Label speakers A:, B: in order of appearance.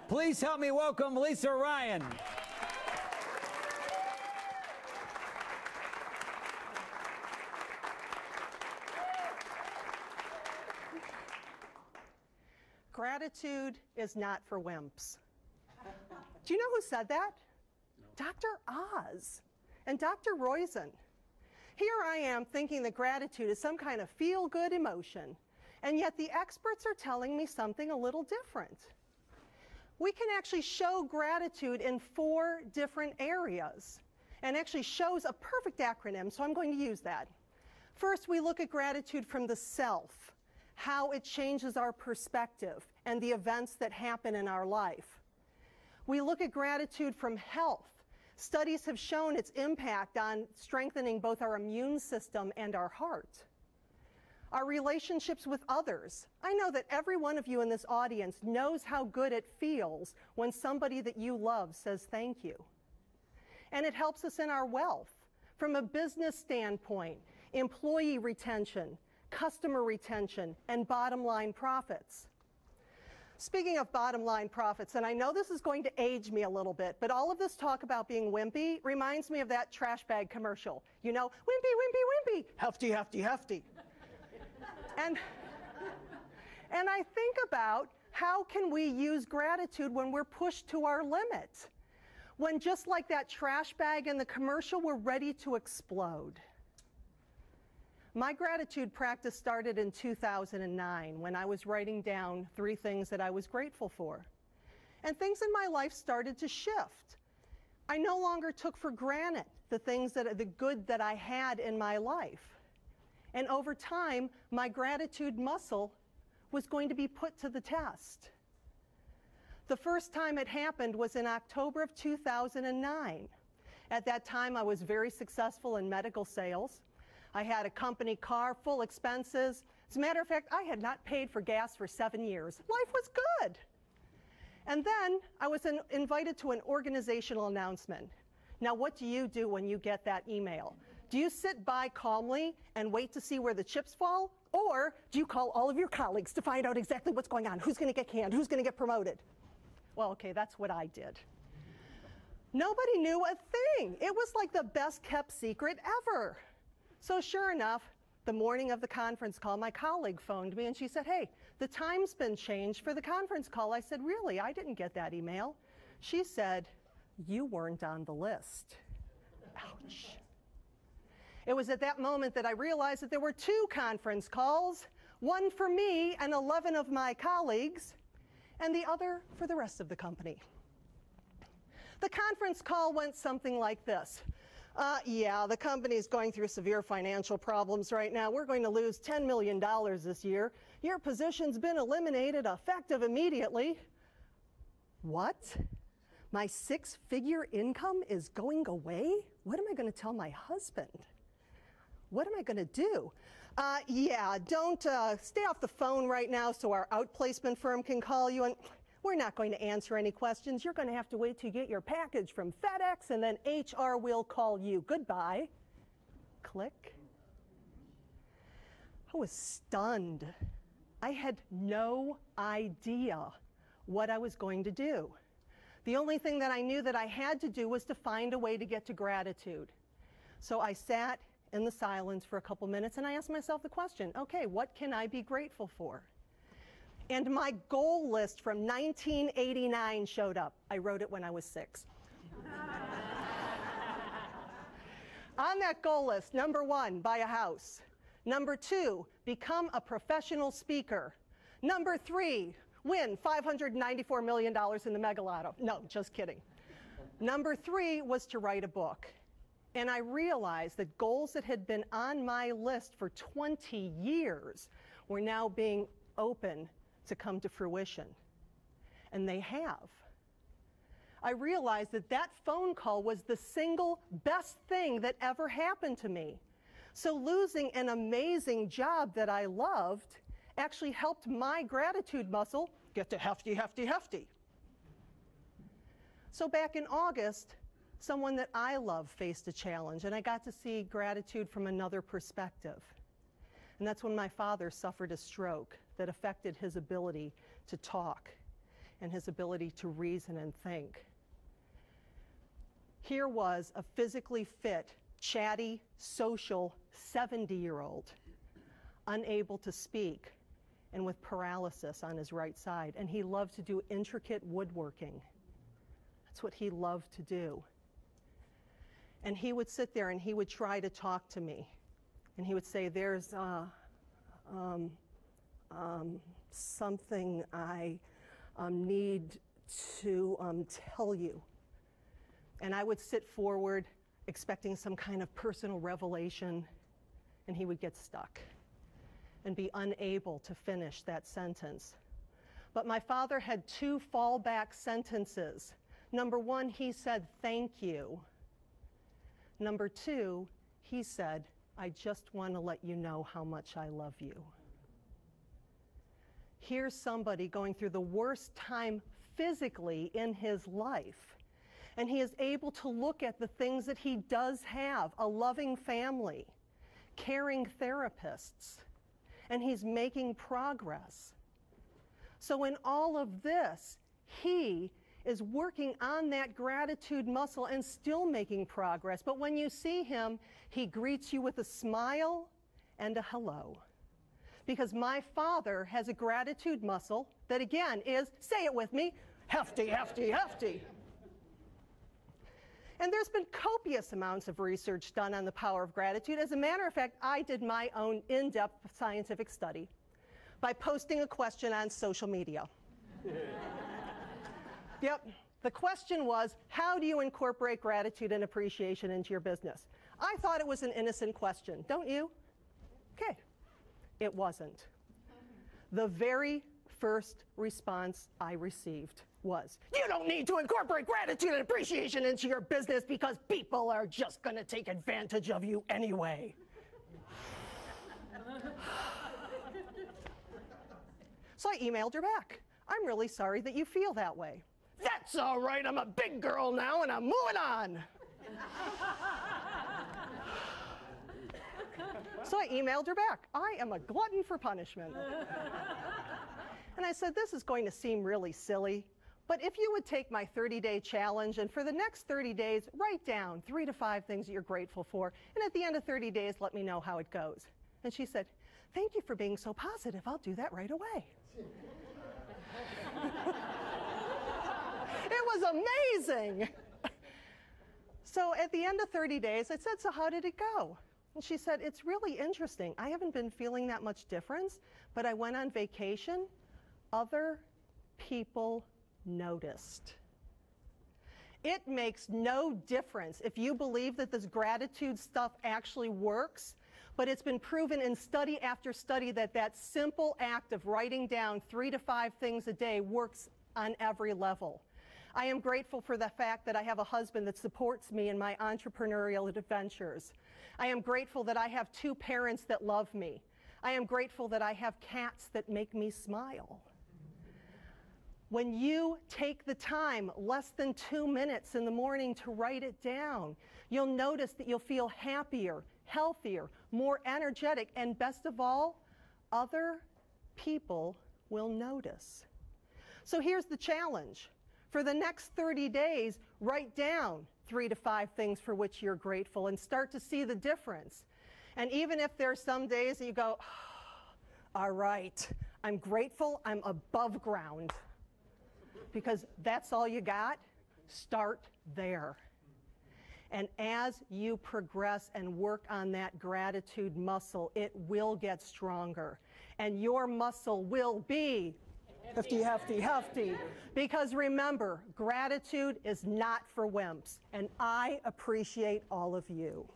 A: Please help me welcome Lisa Ryan.
B: Gratitude is not for wimps. Do you know who said that? No. Dr. Oz and Dr. Roizen. Here I am thinking that gratitude is some kind of feel-good emotion, and yet the experts are telling me something a little different. We can actually show gratitude in 4 different areas, and actually shows a perfect acronym, so I'm going to use that. First, we look at gratitude from the self, how it changes our perspective and the events that happen in our life. We look at gratitude from health. Studies have shown its impact on strengthening both our immune system and our heart. Our relationships with others. I know that every one of you in this audience knows how good it feels when somebody that you love says thank you. And it helps us in our wealth. From a business standpoint, employee retention, customer retention, and bottom line profits. Speaking of bottom line profits, and I know this is going to age me a little bit, but all of this talk about being wimpy reminds me of that trash bag commercial. You know, wimpy, wimpy, wimpy, hefty, hefty, hefty. And I think about how can we use gratitude when we're pushed to our limit? When just like that trash bag in the commercial, we're ready to explode. My gratitude practice started in 2009 when I was writing down 3 things that I was grateful for. And things in my life started to shift. I no longer took for granted the good that I had in my life. And over time, my gratitude muscle was going to be put to the test. The first time it happened was in October of 2009. At that time, I was very successful in medical sales. I had a company car, full expenses. As a matter of fact, I had not paid for gas for 7 years. Life was good. And then I was invited to an organizational announcement. Now, what do you do when you get that email? Do you sit by calmly and wait to see where the chips fall? Or do you call all of your colleagues to find out exactly what's going on? Who's going to get canned? Who's going to get promoted? Well, okay, that's what I did. Nobody knew a thing. It was like the best kept secret ever. So sure enough, the morning of the conference call, my colleague phoned me and she said, hey, the time's been changed for the conference call. I said, really? I didn't get that email. She said, you weren't on the list. Ouch. It was at that moment that I realized that there were 2 conference calls, one for me and 11 of my colleagues, and the other for the rest of the company. The conference call went something like this. Yeah, the company's going through severe financial problems right now. We're going to lose $10 million this year. Your position's been eliminated, effective immediately. What? My 6-figure income is going away? What am I going to tell my husband? What am I going to do? Yeah, don't stay off the phone right now so our outplacement firm can call you, and we're not going to answer any questions. You're going to have to wait to get your package from FedEx, and then HR will call you. Goodbye. Click. I was stunned. I had no idea what I was going to do. The only thing that I knew that I had to do was to find a way to get to gratitude. So I sat in the silence for a couple minutes and I asked myself the question, okay, what can I be grateful for? And my goal list from 1989 showed up. I wrote it when I was 6. On that goal list, number 1, buy a house. Number 2, become a professional speaker. Number 3, win $594 million in the Mega Lotto. No, just kidding. Number 3 was to write a book. And I realized that goals that had been on my list for 20 years were now being open to come to fruition. And they have. I realized that that phone call was the single best thing that ever happened to me. So losing an amazing job that I loved actually helped my gratitude muscle get to hefty, hefty, hefty. So back in August, someone that I love faced a challenge, and I got to see gratitude from another perspective. And that's when my father suffered a stroke that affected his ability to talk. and his ability to reason and think. Here was a physically fit, chatty, social 70-year-old, unable to speak and with paralysis on his right side. And he loved to do intricate woodworking. That's what he loved to do. And he would sit there and he would try to talk to me. And he would say, there's something I need to tell you. And I would sit forward expecting some kind of personal revelation, and he would get stuck and be unable to finish that sentence. But my father had two fallback sentences. Number one, he said, thank you. Number two, he said, I just want to let you know how much I love you. Here's somebody going through the worst time physically in his life, and he is able to look at the things that he does have, a loving family, caring therapists, and he's making progress. So in all of this, he is working on that gratitude muscle and still making progress. But when you see him, he greets you with a smile and a hello. Because my father has a gratitude muscle that, again, is, say it with me, hefty, hefty, hefty. And there's been copious amounts of research done on the power of gratitude. As a matter of fact, I did my own in-depth scientific study by posting a question on social media. Yep, the question was, how do you incorporate gratitude and appreciation into your business? I thought it was an innocent question, don't you? Okay, it wasn't. The very first response I received was, you don't need to incorporate gratitude and appreciation into your business because people are just going to take advantage of you anyway. So I emailed her back. I'm really sorry that you feel that way. That's all right, I'm a big girl now and I'm moving on. So I emailed her back. I am a glutton for punishment. And I said, this is going to seem really silly, but if you would take my 30-day challenge and for the next 30 days, write down 3 to 5 things that you're grateful for, and at the end of 30 days, let me know how it goes. And she said, thank you for being so positive. I'll do that right away. It was amazing. So at the end of 30 days, I said, so how did it go? And she said, it's really interesting. I haven't been feeling that much difference, but I went on vacation. Other people noticed. It makes no difference if you believe that this gratitude stuff actually works, but it's been proven in study after study that that simple act of writing down 3 to 5 things a day works on every level. I am grateful for the fact that I have a husband that supports me in my entrepreneurial adventures. I am grateful that I have 2 parents that love me. I am grateful that I have cats that make me smile. When you take the time, less than 2 minutes in the morning, to write it down, you'll notice that you'll feel happier, healthier, more energetic, and best of all, other people will notice. So here's the challenge. For the next 30 days, write down 3 to 5 things for which you're grateful and start to see the difference. And even if there's some days that you go, oh, all right, I'm grateful, I'm above ground, because that's all you got, start there. And as you progress and work on that gratitude muscle, it will get stronger. And your muscle will be hefty, hefty, hefty. Because remember, gratitude is not for wimps. And I appreciate all of you.